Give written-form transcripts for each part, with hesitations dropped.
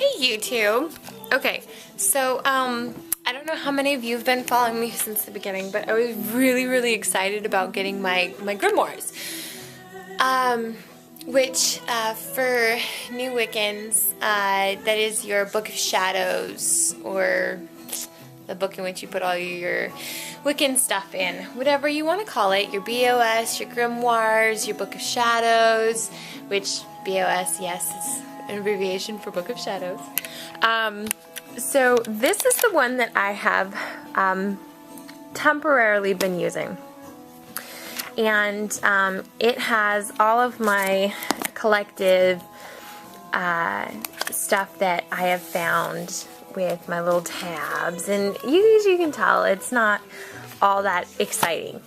Hey YouTube. Okay, so I don't know how many of you have been following me since the beginning, but I was really excited about getting my grimoires. Which for new Wiccans, that is your Book of Shadows, or the book in which you put all your Wiccan stuff in, whatever you want to call it, your BOS, your grimoires, your Book of Shadows, which BOS, yes, is an abbreviation for Book of Shadows. So this is the one that I have temporarily been using, and it has all of my collective stuff that I have found with my little tabs, and as you can tell, it's not all that exciting.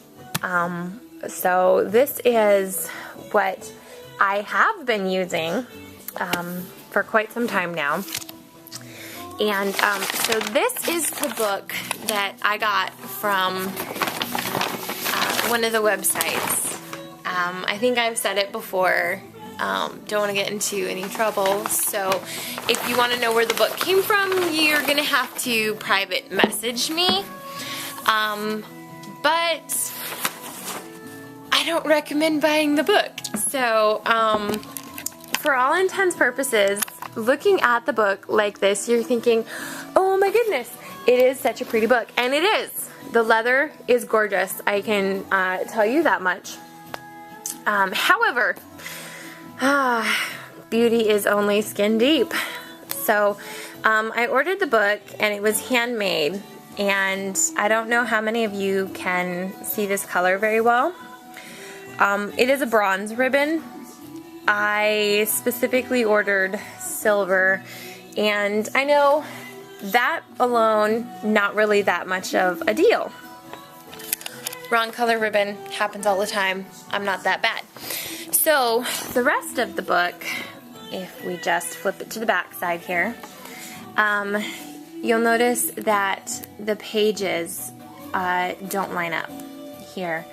So this is what I have been using for quite some time now. And so this is the book that I got from one of the websites. I think I've said it before. Don't want to get into any trouble, so if you want to know where the book came from, you're gonna have to private message me. But I don't recommend buying the book. So for all intents and purposes, looking at the book like this, you're thinking, oh my goodness, it is such a pretty book. And it is. The leather is gorgeous. I can tell you that much. However, beauty is only skin deep. So I ordered the book, and it was handmade. And I don't know how many of you can see this color very well. It is a bronze ribbon. I specifically ordered silver, and I know that alone, not really that much of a deal. Wrong color ribbon happens all the time. I'm not that bad. So the rest of the book, if we just flip it to the back side here, you'll notice that the pages don't line up here.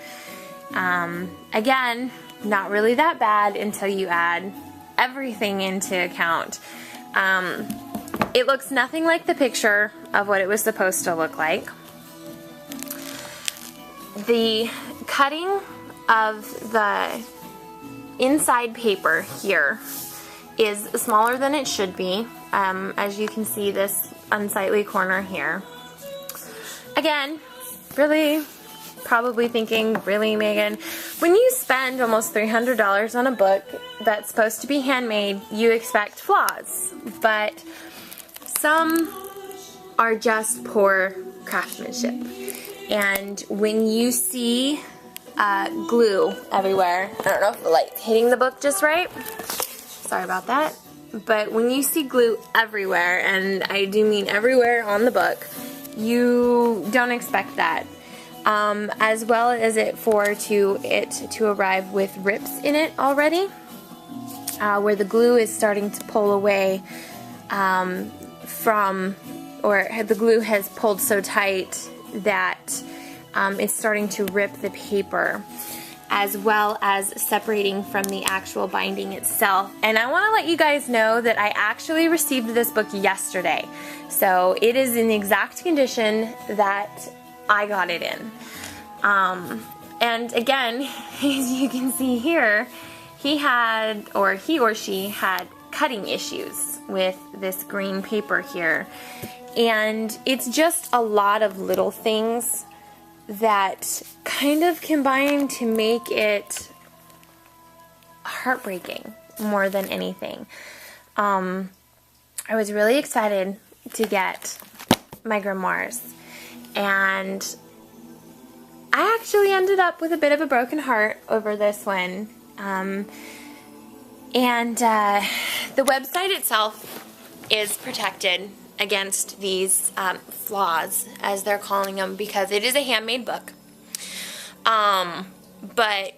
Again, not really that bad until you add everything into account. It looks nothing like the picture of what it was supposed to look like. The cutting of the inside paper here is smaller than it should be. As you can see, this unsightly corner here. Again, really, probably thinking, really, Megan, when you spend almost $300 on a book that's supposed to be handmade, you expect flaws, but some are just poor craftsmanship. And when you see glue everywhere, I don't know if the light's hitting the book just right, sorry about that, but when you see glue everywhere, and I do mean everywhere on the book, you don't expect that. As well as it to arrive with rips in it already, where the glue is starting to pull away from, or the glue has pulled so tight that it's starting to rip the paper, as well as separating from the actual binding itself. And I want to let you guys know that I actually received this book yesterday, so it is in the exact condition that I got it in. And again, as you can see here, he or she had cutting issues with this green paper here. And it's just a lot of little things that kind of combine to make it heartbreaking more than anything. I was really excited to get my grimoires, and I actually ended up with a bit of a broken heart over this one. The website itself is protected against these flaws, as they're calling them, because it is a handmade book. But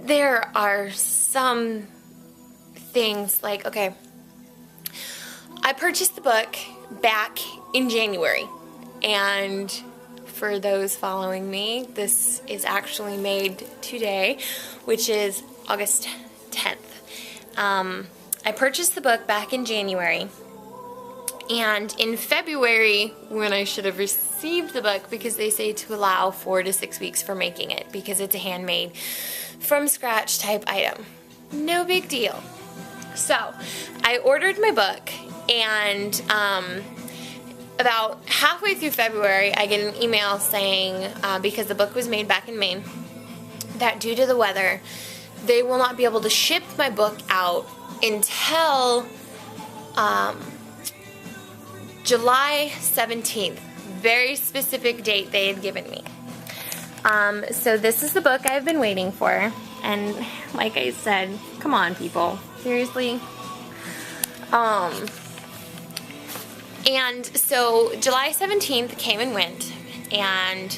there are some things like, okay, I purchased the book back in January, and for those following me, this is actually made today, which is August 10th. I purchased the book back in January, And in February, when I should have received the book, because they say to allow 4 to 6 weeks for making it, because it's a handmade, from scratch type item. No big deal. So, I ordered my book, and about halfway through February, I get an email saying, because the book was made back in Maine, that due to the weather, they will not be able to ship my book out until July 17th. Very specific date they had given me. So this is the book I've been waiting for. And like I said, come on people, seriously. And so July 17th came and went, and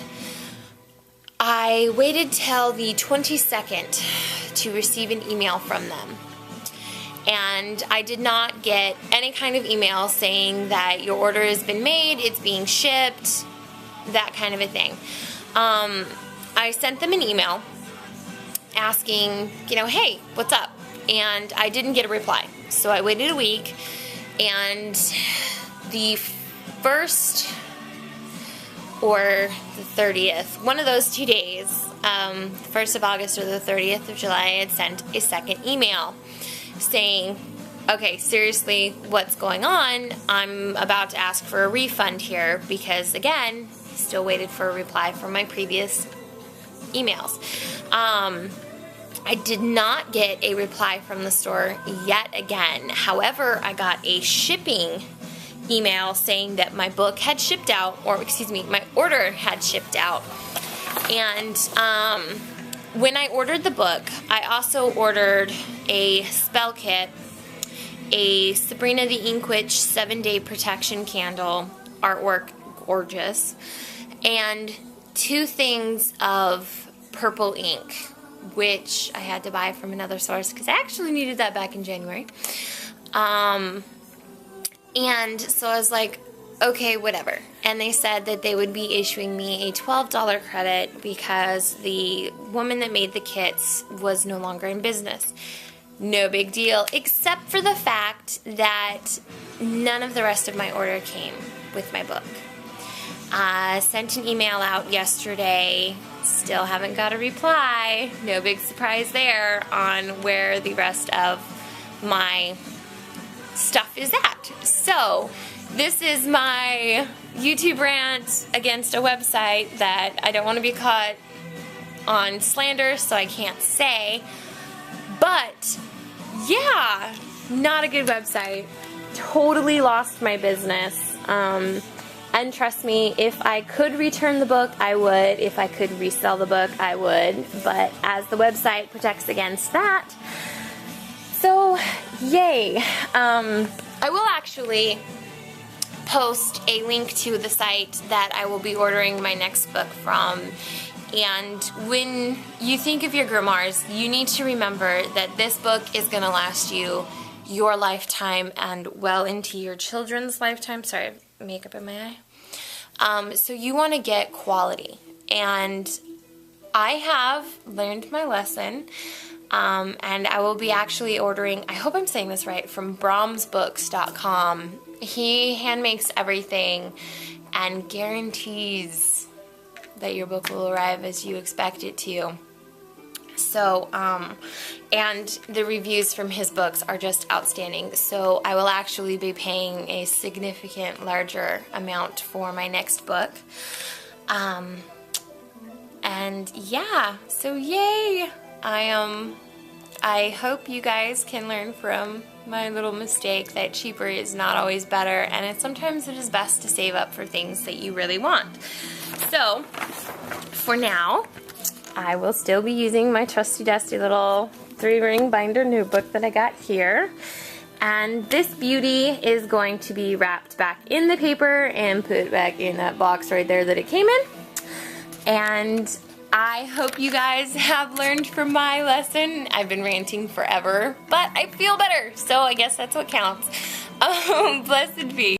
I waited till the 22nd to receive an email from them. And I did not get any kind of email saying that your order has been made, it's being shipped, that kind of a thing. I sent them an email asking, you know, hey, what's up? And I didn't get a reply. So I waited a week, and the 1st or the 30th, one of those 2 days, the 1st of August or the 30th of July, I had sent a second email saying, okay, seriously, what's going on? I'm about to ask for a refund here because, again, still waited for a reply from my previous emails. I did not get a reply from the store yet again. However, I got a shipping email saying that my book had shipped out, or excuse me, my order had shipped out. And when I ordered the book, I also ordered a spell kit, a Sabrina the Ink Witch 7-day protection candle, artwork gorgeous, and 2 things of purple ink, which I had to buy from another source because I actually needed that back in January. And so I was like, okay, whatever. And they said that they would be issuing me a $12 credit because the woman that made the kits was no longer in business. No big deal, except for the fact that none of the rest of my order came with my book. I sent an email out yesterday, still haven't got a reply. No big surprise there on where the rest of my stuff is at. So, this is my YouTube rant against a website that I don't want to be caught on slander, so I can't say. But, yeah, not a good website. Totally lost my business. And trust me, if I could return the book, I would. If I could resell the book, I would. But as the website protects against that, so yay. I will actually post a link to the site that I will be ordering my next book from. And when you think of your grimoires, you need to remember that this book is going to last you your lifetime and well into your children's lifetime. Sorry, makeup in my eye. So you want to get quality. And I have learned my lesson. And I will be actually ordering, I hope I'm saying this right, from brahmsbooks.com. He hand makes everything and guarantees that your book will arrive as you expect it to. So, and the reviews from his books are just outstanding. So I will actually be paying a significant larger amount for my next book. And yeah, so yay! I hope you guys can learn from my little mistake that cheaper is not always better, and sometimes it is best to save up for things that you really want. So, for now, I will still be using my trusty dusty little 3-ring binder notebook that I got here. And this beauty is going to be wrapped back in the paper and put back in that box right there that it came in. And I hope you guys have learned from my lesson. I've been ranting forever, but I feel better, so I guess that's what counts. Blessed be.